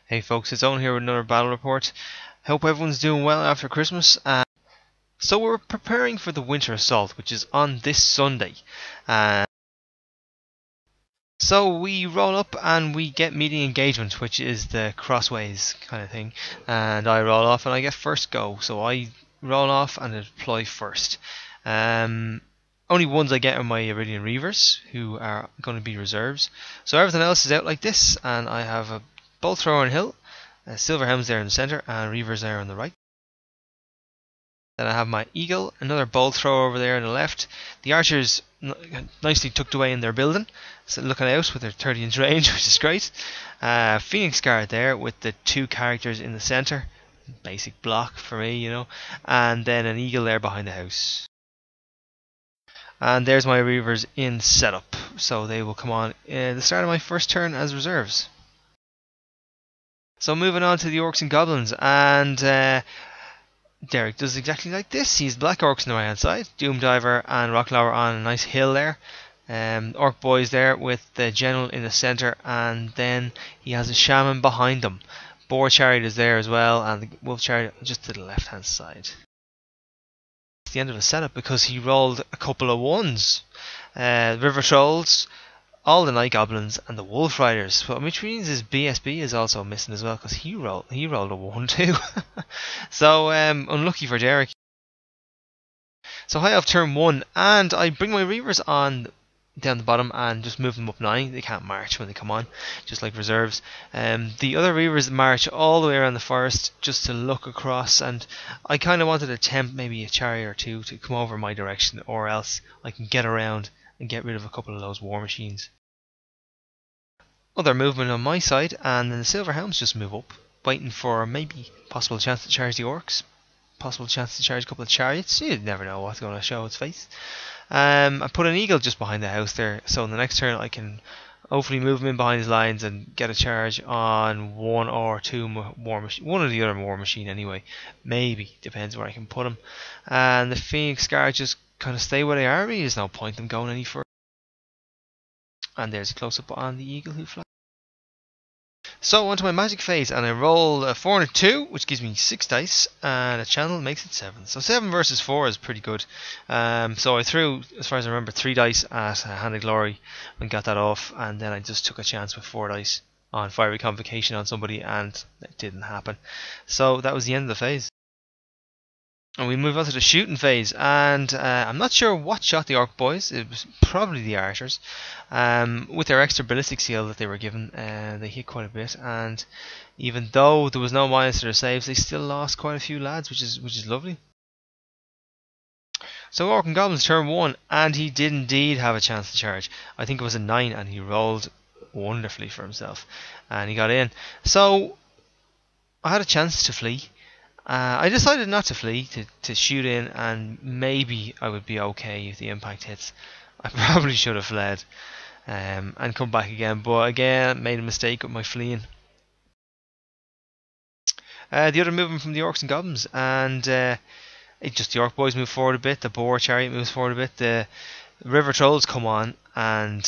Hey folks, it's Owen here with another battle report. Hope everyone's doing well after Christmas. So we're preparing for the winter assault, which is on this Sunday. So we roll up and we get meeting engagement, which is the crossways kind of thing. And I roll off and I get first go. So I roll off and deploy first. Only ones I get are my Iridian Reavers, who are going to be reserves. So everything else is out like this, and I have a bolt thrower on hill, silver helms there in the centre, and reavers there on the right. Then I have my eagle, another bolt thrower over there on the left. The archers nicely tucked away in their building, so looking out with their 30-inch range, which is great. Phoenix guard there with the two characters in the centre, basic block for me, you know, and then an eagle there behind the house. And there's my reavers in setup, so they will come on at the start of my first turn as reserves. So moving on to the Orcs and Goblins, and Derek does exactly like this. He's Black Orcs on the right hand side, Doom Diver and Rocklower on a nice hill there. Orc boys there with the general in the centre, and then he has a shaman behind them. Boar chariot is there as well, and the wolf chariot just to the left hand side. It's the end of the setup because he rolled a couple of ones. River Trolls, all the Night Goblins, and the Wolf Riders, which means his BSB is also missing as well because he rolled a 1 too. So unlucky for Derek. So High Elf turn 1, and I bring my Reavers on down the bottom and just move them up 9. They can't march when they come on, just like reserves. The other Reavers march all the way around the forest just to look across, and I kind of wanted to tempt maybe a chariot or two to come over my direction, or else I can get around and get rid of a couple of those war machines. Other movement on my side, and then the silver helms just move up, waiting for maybe possible chance to charge the orcs, possible chance to charge a couple of chariots. You never know what's going to show its face. I put an eagle just behind the house there, so in the next turn I can hopefully move him in behind his lines and get a charge on one or two war machine, one or the other war machine anyway. Maybe, depends where I can put him. And the Phoenix Guard just kind of stay where they are. There's no point in them going any further. And there's a close up on the eagle who flies. So onto my magic phase, and I roll a 4 and a 2, which gives me 6 dice, and a channel makes it 7. So 7 versus 4 is pretty good. So I threw, as far as I remember, 3 dice at Hand of Glory and got that off, and then I just took a chance with 4 dice on Fiery Convocation on somebody, and it didn't happen. So that was the end of the phase. And we move on to the shooting phase, and I'm not sure what shot the Orc boys. It was probably the archers. With their extra ballistic seal that they were given, they hit quite a bit, and even though there was no minus to their saves, they still lost quite a few lads, which is lovely. So Orc and Goblins turn 1, and he did indeed have a chance to charge. I think it was a 9, and he rolled wonderfully for himself, and he got in. So I had a chance to flee. I decided not to flee, to shoot in, and maybe I would be okay if the impact hits. I probably should have fled and come back again, but again, made a mistake with my fleeing. The other movement from the Orcs and Goblins, and just the Orc boys move forward a bit, the Boar Chariot moves forward a bit, the River Trolls come on and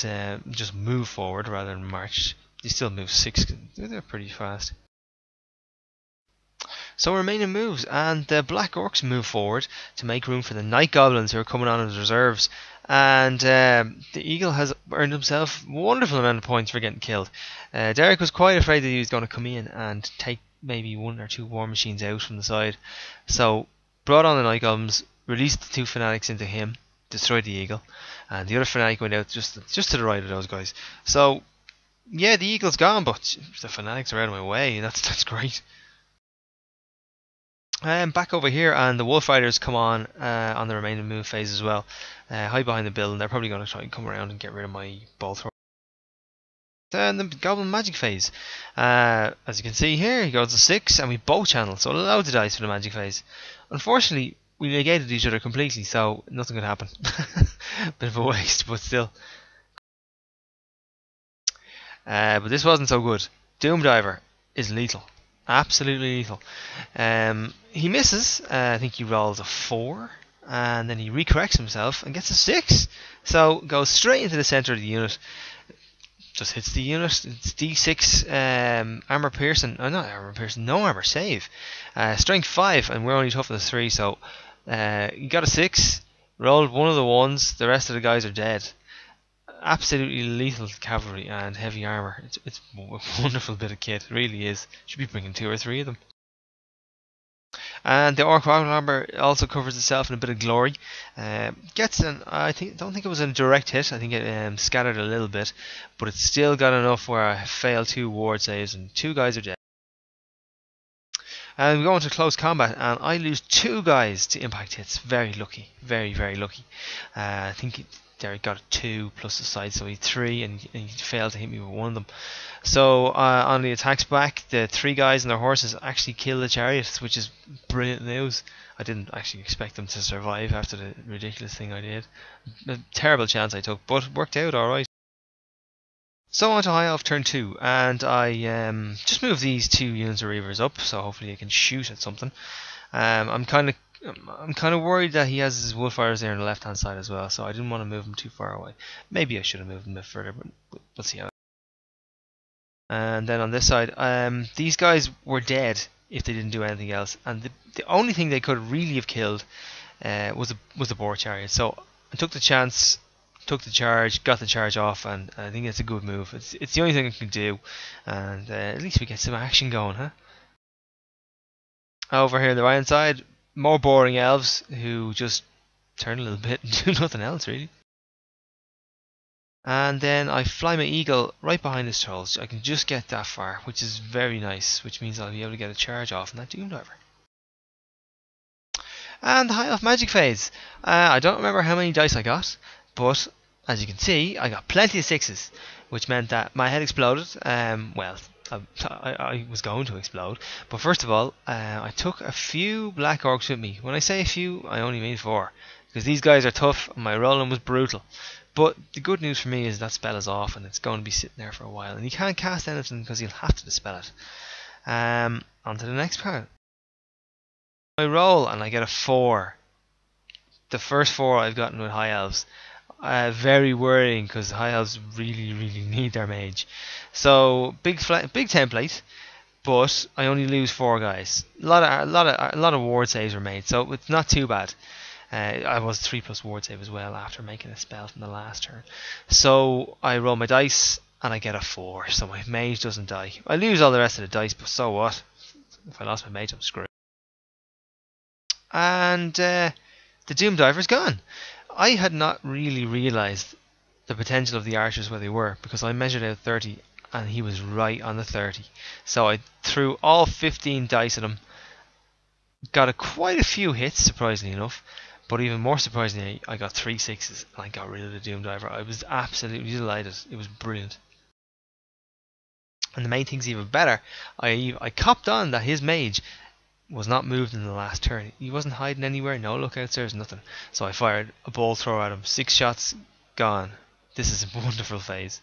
just move forward rather than march. They still move 6, they're pretty fast. So remaining moves, and the Black Orcs move forward to make room for the Night Goblins who are coming on as reserves, and the Eagle has earned himself a wonderful amount of points for getting killed. Derek was quite afraid that he was going to come in and take maybe 1 or 2 war machines out from the side, so brought on the Night Goblins, released the 2 fanatics into him, destroyed the Eagle, and the other fanatic went out just to the right of those guys. So yeah, the Eagle's gone, but the fanatics are out of my way, and that's great. Back over here, and the Wolf Riders come on the remaining move phase as well. Hide behind the building. They're probably going to try and come around and get rid of my bolt thrower. Then the Goblin Magic phase. As you can see here, he goes to 6, and we both channel, so loads of dice for the Magic phase. Unfortunately, we negated each other completely, so nothing could happen. Bit of a waste, but still. But this wasn't so good. Doom Diver is lethal. Absolutely lethal. He misses. I think he rolls a 4, and then he recorrects himself and gets a 6. So goes straight into the centre of the unit. just hits the unit. It's D6 armor piercing. Oh, not armor piercing. No armor save. Strength 5, and we're only toughness 3. So you got a 6. Rolled one of the ones. The rest of the guys are dead. Absolutely lethal cavalry and heavy armor. It's a wonderful bit of kit. It really is. Should be bringing 2 or 3 of them. And the Orc Goblin armor also covers itself in a bit of glory. Gets an, don't think it was a direct hit. I think it scattered a little bit, but it's still got enough where I failed 2 ward saves and 2 guys are dead. And we go into close combat, and I lose 2 guys to impact hits. Very lucky, very lucky. I think Derek got a 2 plus the side, so he 3, and he failed to hit me with one of them. So on the attacks back, the 3 guys and their horses actually kill the chariots, which is brilliant news. I didn't actually expect them to survive after the ridiculous thing I did. A terrible chance I took, but worked out alright. So on to High Elf turn 2, and I just moved these 2 units of Reavers up, so hopefully I can shoot at something. I'm kind of worried that he has his Wolfires there on the left hand side as well, so I didn't want to move him too far away. Maybe I should have moved him a bit further, but we'll see how. And then on this side, these guys were dead if they didn't do anything else, and the only thing they could really have killed was the boar chariot. So I took the chance, took the charge, got the charge off, and I think it's a good move. It's the only thing I can do, and at least we get some action going, huh? Over here on the right hand side, more boring elves who just turn a little bit and do nothing else really. And then I fly my eagle right behind his trolls. I can just get that far, which is very nice, which means I'll be able to get a charge off on that Doom Diver. And the High Elf magic phase. I don't remember how many dice I got, but as you can see, I got plenty of 6s, which meant that my head exploded. Well, I was going to explode, but first of all, I took a few black orcs with me. When I say a few, I only mean 4, because these guys are tough and my rolling was brutal. But the good news for me is that spell is off and it's going to be sitting there for a while, and you can't cast anything because you'll have to dispel it. On to the next part. I roll and I get a 4. The first 4 I've gotten with High Elves. Very worrying because High Elves really need their mage. So big template, but I only lose 4 guys. A lot of ward saves were made, so it's not too bad. I was 3 plus ward save as well after making a spell from the last turn. So I roll my dice and I get a 4, so my mage doesn't die. I lose all the rest of the dice, but so what? If I lost my mage, I'm screwed. And the Doom Diver's gone. I had not really realised the potential of the archers where they were, because I measured out 30 and he was right on the 30. So I threw all 15 dice at him, got quite a few hits, surprisingly enough, but even more surprisingly, I got 3 6s and I got rid of the Doom Diver. I was absolutely delighted. It was brilliant. And the main thing's even better, I copped on that his mage was not moved in the last turn. He wasn't hiding anywhere, no lookouts, there's nothing. So I fired a bolt throw at him. 6 shots, gone. This is a wonderful phase.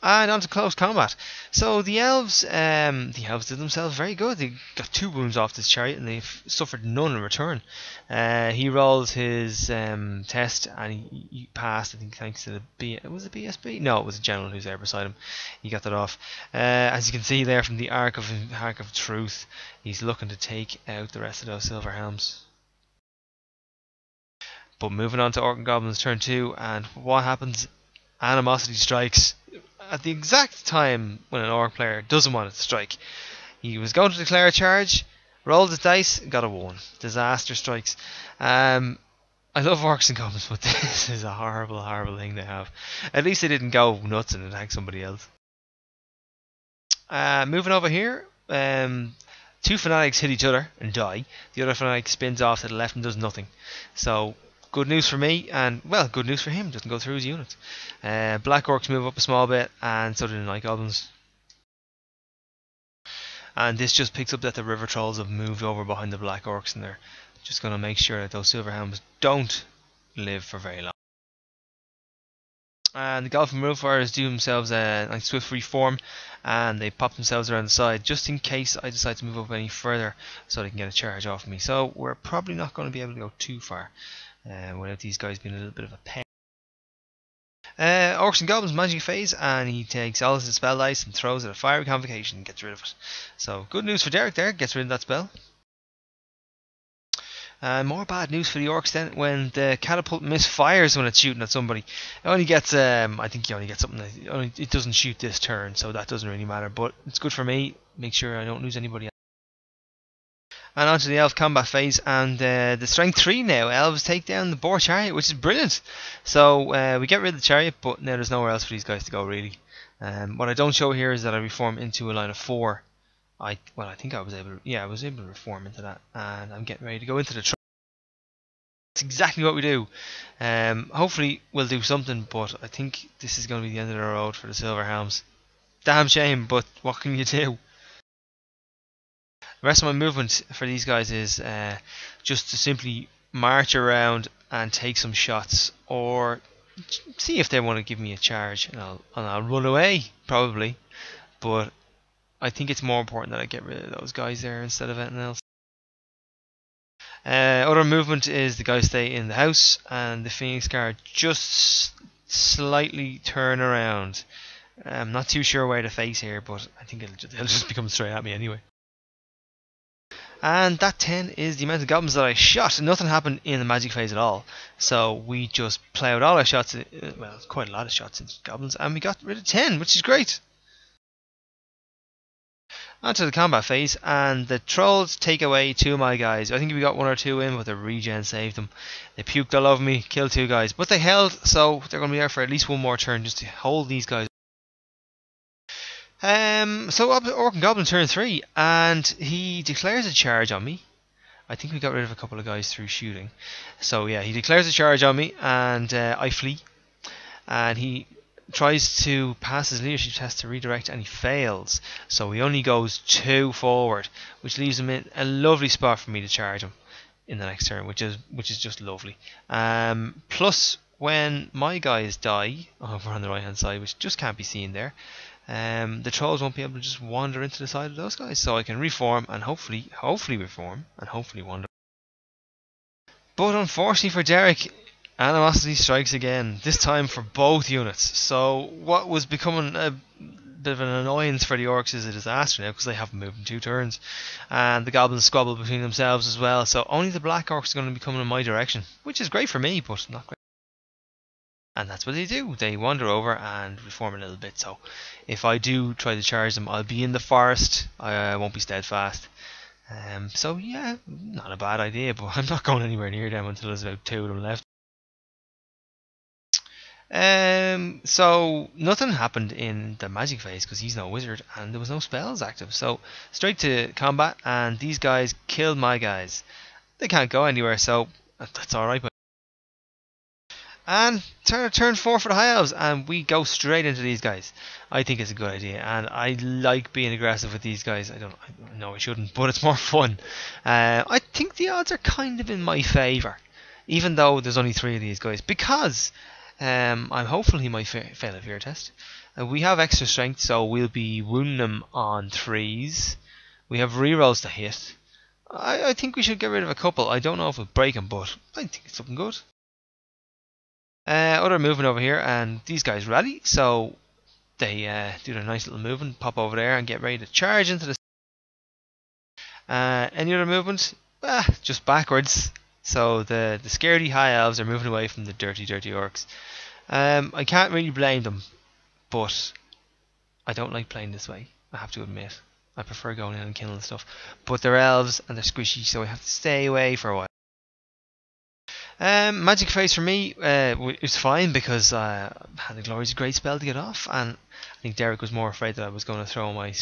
And on to close combat. So the elves did themselves very good. They got 2 wounds off this chariot and they suffered none in return. He rolled his test and he passed, I think, thanks to was it BSB? No, it was a general who's there beside him. He got that off. As you can see there from the Arc of Truth, he's looking to take out the rest of those silver helms. But moving on to Orcs Goblins turn 2, and what happens? Animosity strikes at the exact time when an orc player doesn't want it to strike. He was going to declare a charge, rolled his dice, got a 1. Disaster strikes. I love orcs and goblins, but this is a horrible thing they have. At least they didn't go nuts and attack somebody else. Moving over here, 2 fanatics hit each other and die. The other fanatic spins off to the left and does nothing. So good news for me, and well, good news for him, doesn't go through his unit. Black Orcs move up a small bit, and so do the Night Goblins. And this just picks up that the River Trolls have moved over behind the Black Orcs, and they're just going to make sure that those Silver Helms don't live for very long. And the Golfing Moonfires do themselves a swift reform, and they pop themselves around the side just in case I decide to move up any further so they can get a charge off me. So we're probably not going to be able to go too far without these guys being a little bit of a pain. Orcs and Goblins magic phase, and he takes all his spell dice and throws it at Fiery Convocation and gets rid of it. So good news for Derek there, gets rid of that spell. More bad news for the Orcs then, when the catapult misfires when it's shooting at somebody. It only gets, I think you only get something, it doesn't shoot this turn, so that doesn't really matter, but it's good for me, make sure I don't lose anybody else. And on to the Elf combat phase, and the strength 3 now, Elves take down the Boar Chariot, which is brilliant. So we get rid of the Chariot, but now there's nowhere else for these guys to go really. What I don't show here is that I reform into a line of 4. I think I was able to reform into that, and I'm getting ready to go into the That's exactly what we do. Hopefully we'll do something, but I think this is going to be the end of the road for the Silver Helms. Damn shame, but what can you do? The rest of my movement for these guys is just to simply march around and take some shots, or see if they want to give me a charge, and I'll run away probably. But I think it's more important that I get rid of those guys there instead of anything else. Other movement is the guys stay in the house, and the Phoenix Guard just slightly turn around. I'm not too sure where to face here, but I think they'll just be coming straight at me anyway. And that 10 is the amount of goblins that I shot. Nothing happened in the magic phase at all, so we just ploughed all our shots, well, quite a lot of shots into goblins, and we got rid of 10, which is great. Onto the combat phase, and the trolls take away 2 of my guys. I think we got 1 or 2 in, but the regen saved them. They puked all over me, killed 2 guys, but they held, so they're going to be there for at least 1 more turn just to hold these guys. So Orc and Goblin turn 3, and he declares a charge on me. I think we got rid of a couple of guys through shooting. So yeah, he declares a charge on me, and I flee. And he tries to pass his leadership test to redirect, and he fails. So he only goes 2 forward, which leaves him in a lovely spot for me to charge him in the next turn, which is just lovely. Plus, when my guys die over on the right hand side, which just can't be seen there, the trolls won't be able to just wander into the side of those guys, so I can reform and hopefully reform and hopefully wander. But unfortunately for Derek, animosity strikes again, this time for both units. So what was becoming a bit of an annoyance for the Orcs is a disaster now, because they haven't moved in 2 turns, and the Goblins squabble between themselves as well, so only the Black Orcs are going to be coming in my direction, which is great for me, but not great. And that's what they do, they wander over and reform a little bit. So if I do try to charge them, I'll be in the forest, I won't be steadfast. So yeah, not a bad idea, but I'm not going anywhere near them until there's about 2 of them left. So nothing happened in the magic phase because he's no wizard and there was no spells active. So straight to combat, and these guys killed my guys. They can't go anywhere, so that's alright. And turn 4 for the High Elves, and we go straight into these guys. I think it's a good idea, and I like being aggressive with these guys. I know I shouldn't, but it's more fun. I think the odds are kind of in my favour, even though there's only 3 of these guys, because I'm hopeful he might fail a fear test. We have extra strength, so we'll be wounding them on 3s. We have rerolls to hit. I think we should get rid of a couple. I don't know if we'll break them, but I think it's looking good. Other movement over here, and these guys rally, so they do their nice little movement, pop over there and get ready to charge into the... any other movement? Just backwards. So the scaredy High Elves are moving away from the dirty Orcs. I can't really blame them, but I don't like playing this way, I have to admit. I prefer going in and killing stuff, but they're elves and they're squishy, so I have to stay away for a while. Magic phase for me is fine, because Hand of Glory is a great spell to get off, and I think Derek was more afraid that I was going to throw my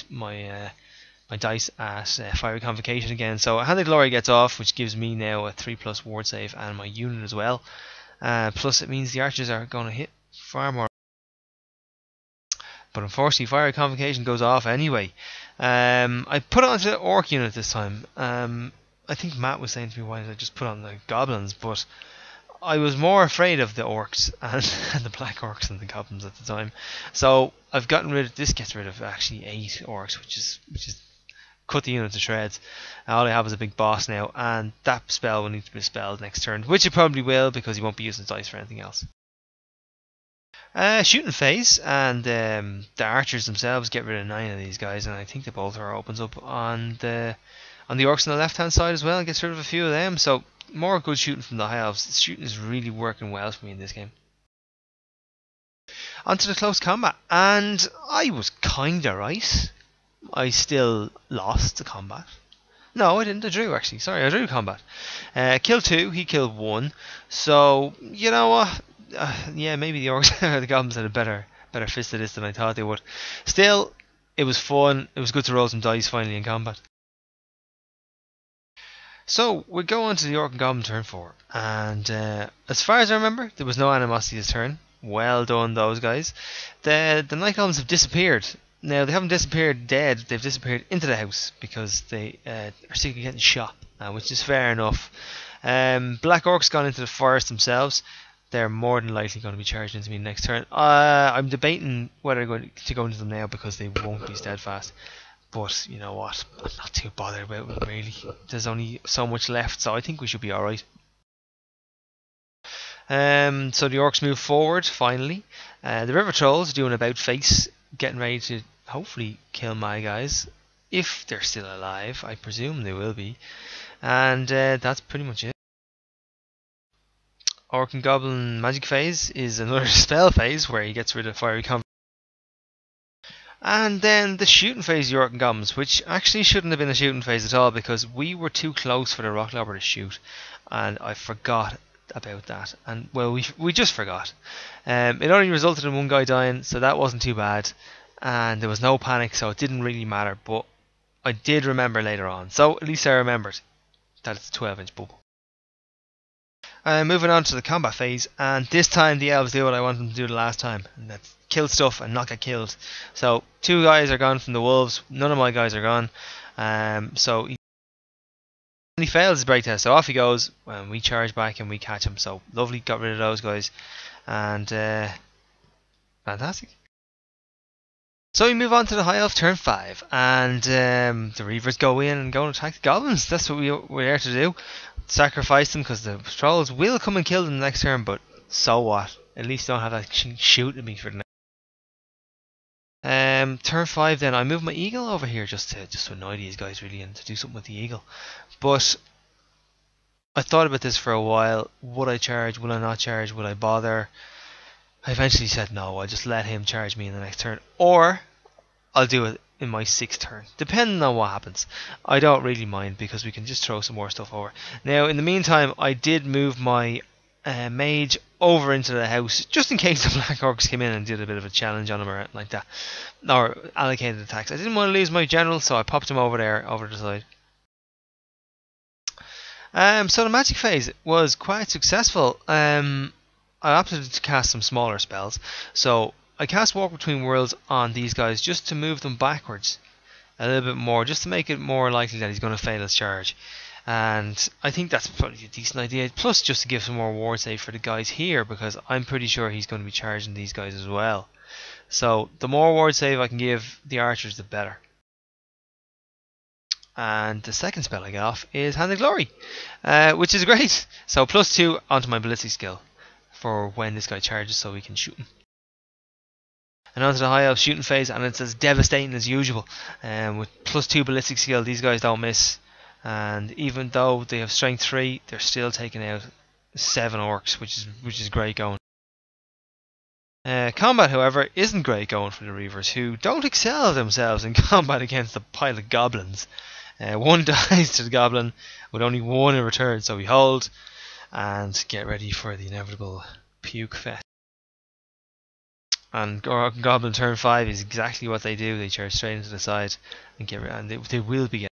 dice at Fiery Convocation again. So Hand of Glory gets off, which gives me now a 3+ ward save and my unit as well. Plus it means the archers are going to hit far more. But unfortunately Fiery Convocation goes off anyway. I put it onto the Orc unit this time. I think Matt was saying to me, why did I just put on the Goblins, but I was more afraid of the Orcs and the Black Orcs than the Goblins at the time. So I've gotten rid of, this gets rid of actually 8 Orcs, which is cut the unit to shreds. All I have is a big boss now, and that spell will need to be spelled next turn, which it probably will, because he won't be using his dice for anything else. Shooting phase, and the archers themselves get rid of 9 of these guys, and I think the bolter opens up on the orcs on the left hand side as well and gets rid of a few of them. So more good shooting from the High Elves. Shooting is really working well for me in this game. Onto the close combat, and I was kinda right. I still lost the combat. No, I didn't. I drew, actually. Sorry, I drew combat. Killed 2, he killed 1. So, you know what? Yeah, maybe the orcs or the goblins had a better fist of this than I thought they would. Still, it was fun. It was good to roll some dice finally in combat. So, we go on to the Orc and Goblin turn 4. And as far as I remember, there was no animosity this turn. Well done, those guys. The Night Goblins have disappeared. Now, they haven't disappeared dead, they've disappeared into the house because they are sick of getting shot, which is fair enough. Black Orcs gone into the forest themselves. They're more than likely going to be charged into me next turn. I'm debating whether to go into them now because they won't be steadfast. But, you know what, I'm not too bothered about it, really. There's only so much left, so I think we should be alright. So the orcs move forward, finally. The river trolls doing about face, getting ready to hopefully kill my guys. If they're still alive, I presume they will be. And that's pretty much it. Orc and Goblin magic phase is another spell phase where he gets rid of fiery combat. And then the shooting phase of the Orc and Goblins, which actually shouldn't have been a shooting phase at all because we were too close for the Rock Lobber to shoot, and I forgot about that. And well, we just forgot. It only resulted in one guy dying, so that wasn't too bad, and there was no panic, so it didn't really matter. But I did remember later on, so at least I remembered that it's a 12-inch bubble. Moving on to the combat phase, and this time the elves do what I wanted them to do the last time, and that's kill stuff and not get killed. So 2 guys are gone from the wolves, none of my guys are gone. So he fails his break test, so off he goes, and we charge back and we catch him. So lovely, got rid of those guys, and fantastic. So we move on to the High Elf turn 5, and the Reavers go in and go and attack the Goblins. That's what we're there to do. Sacrifice them because the trolls will come and kill them next turn, but so what? At least don't have that shoot at me for the next. Turn 5 then, I move my eagle over here just to annoy these guys really and to do something with the eagle. But I thought about this for a while. Would I charge? Would I not charge? Would I bother? I eventually said no, I'll just let him charge me in the next turn. Or I'll do it in my 6th turn, depending on what happens. I don't really mind because we can just throw some more stuff over. Now, in the meantime, I did move my mage over into the house just in case the Black Orcs came in and did a bit of a challenge on him or like that, or allocated attacks. I didn't want to lose my general, so I popped him over there, over the side. So the magic phase was quite successful. I opted to cast some smaller spells, so I cast Walk Between Worlds on these guys just to move them backwards a little bit more, just to make it more likely that he's going to fail his charge. And I think that's probably a decent idea. Plus, just to give some more ward save for the guys here, because I'm pretty sure he's going to be charging these guys as well. So the more ward save I can give the archers, the better. And the second spell I get off is Hand of Glory, which is great. So +2 onto my ballistic skill for when this guy charges, so we can shoot him. And onto the High Elf shooting phase, and it's as devastating as usual. With +2 ballistic skill, these guys don't miss. And even though they have strength 3, they're still taking out 7 orcs, which is great going. Combat, however, isn't great going for the Reavers, who don't excel themselves in combat against a pile of goblins. 1 dies to the goblin with only 1 in return, so we hold and get ready for the inevitable puke fest. And Goblin turn 5 is exactly what they do. They charge straight into the side and they will be getting.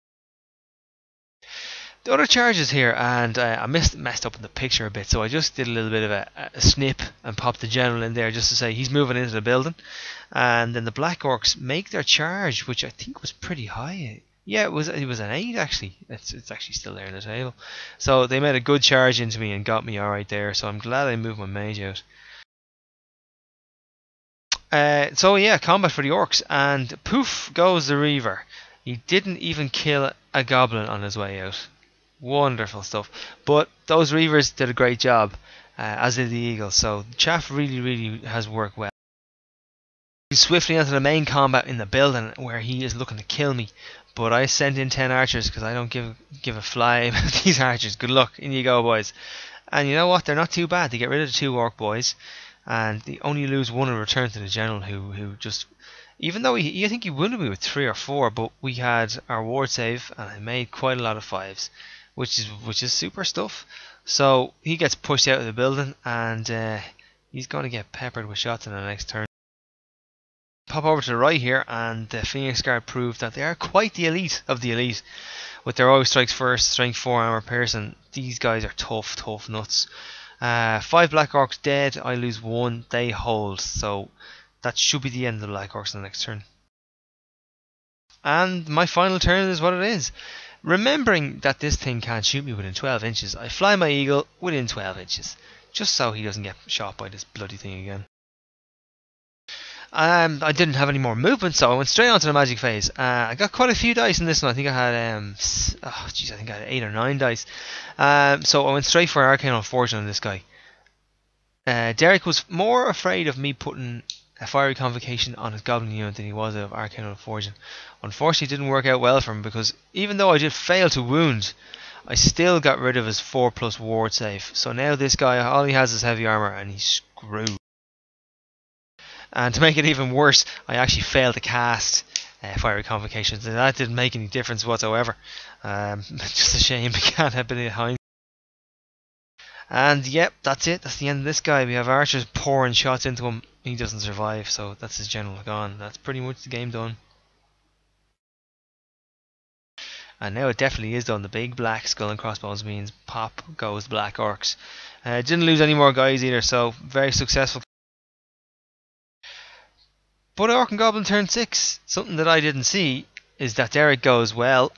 The other charges here, and I messed up in the picture a bit, so I just did a little bit of a snip and popped the general in there just to say he's moving into the building. And then the Black Orcs make their charge, which I think was pretty high. Yeah, it was an 8 actually. It's actually still there on the table. So they made a good charge into me and got me alright there, so I'm glad I moved my mage out. So yeah, combat for the orcs, and poof goes the Reaver. He didn't even kill a goblin on his way out. Wonderful stuff. But those Reavers did a great job, as did the Eagles. So chaff really has worked well. swiftly onto the main combat in the building where he is looking to kill me. But I sent in 10 archers because I don't give a fly about these archers. Good luck, in you go, boys. And you know what? They're not too bad. They get rid of the 2 orc boys, and they only lose 1 in return to the general, who just, even though I think he wounded me with 3 or 4, but we had our ward save, and I made quite a lot of 5s, which is super stuff. So he gets pushed out of the building, and he's going to get peppered with shots in the next turn. Pop over to the right here, and the Phoenix Guard proved that they are quite the elite of the elite. With their always strikes first, strength 4, armor piercing, these guys are tough nuts. 5 Black Orcs dead, I lose 1, they hold, so that should be the end of the Black Orcs in the next turn. And my final turn is what it is. Remembering that this thing can't shoot me within 12 inches, I fly my eagle within 12 inches, just so he doesn't get shot by this bloody thing again. I didn't have any more movement, so I went straight onto the magic phase. I got quite a few dice in this one. I think I had I think I had 8 or 9 dice. So I went straight for Arcane Fortune on this guy. Derek was more afraid of me putting a Fiery Convocation on his Goblin unit than he was of Arcane Fortune. Unfortunately, it didn't work out well for him, because even though I did fail to wound, I still got rid of his 4+ ward save. So now this guy, all he has is heavy armor, and he's screwed. And to make it even worse, I actually failed to cast Fiery Convocations, and that didn't make any difference whatsoever. Just a shame we can't have been behind. And yep, that's it. That's the end of this guy. We have archers pouring shots into him. He doesn't survive, so that's his general gone. That's pretty much the game done. And now it definitely is done. The big black skull and crossbones means pop goes the Black Orcs. Didn't lose any more guys either, so very successful. But Orc and Goblin turn 6. Something that I didn't see is that Derek goes, well,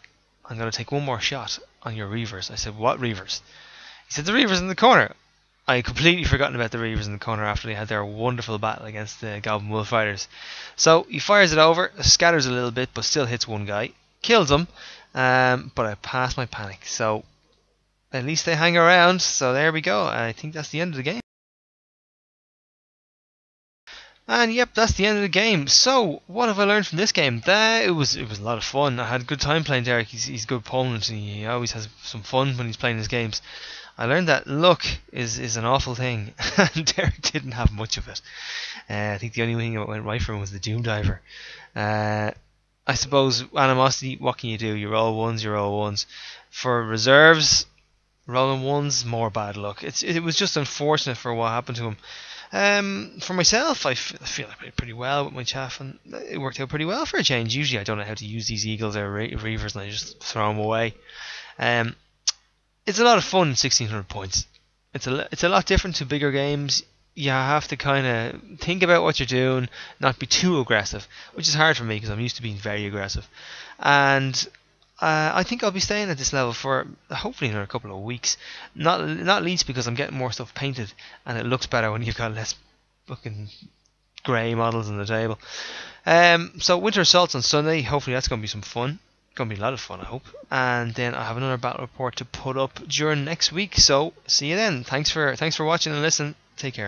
I'm going to take 1 more shot on your Reavers. I said, what Reavers? He said, the Reavers in the corner. I had completely forgotten about the Reavers in the corner after they had their wonderful battle against the Goblin Wolf Riders. So he fires it over, scatters a little bit, but still hits 1 guy. Kills him, but I passed my panic. So at least they hang around. So there we go. I think that's the end of the game. And yep, that's the end of the game. So, what have I learned from this game? It was a lot of fun. I had a good time playing Derek. He's a good opponent, and he always has some fun when he's playing his games. I learned that luck is an awful thing, and Derek didn't have much of it. I think the only thing that went right for him was the Doom Diver. I suppose animosity. What can you do? You roll ones. For reserves, rolling 1s, more bad luck. It was just unfortunate for what happened to him. For myself, I feel I played pretty well with my chaff, and it worked out pretty well for a change. Usually I don't know how to use these eagles or reavers, and I just throw them away. It's a lot of fun, 1600 points. It's a lot different to bigger games. You have to kind of think about what you're doing, not be too aggressive, which is hard for me because I'm used to being very aggressive. And I think I'll be staying at this level for hopefully another couple of weeks. Not least because I'm getting more stuff painted, and it looks better when you've got less fucking grey models on the table. So Winter Assault's on Sunday. Hopefully that's going to be some fun. Going to be a lot of fun, I hope. And then I have another battle report to put up during next week. So see you then. Thanks for watching and listening. Take care.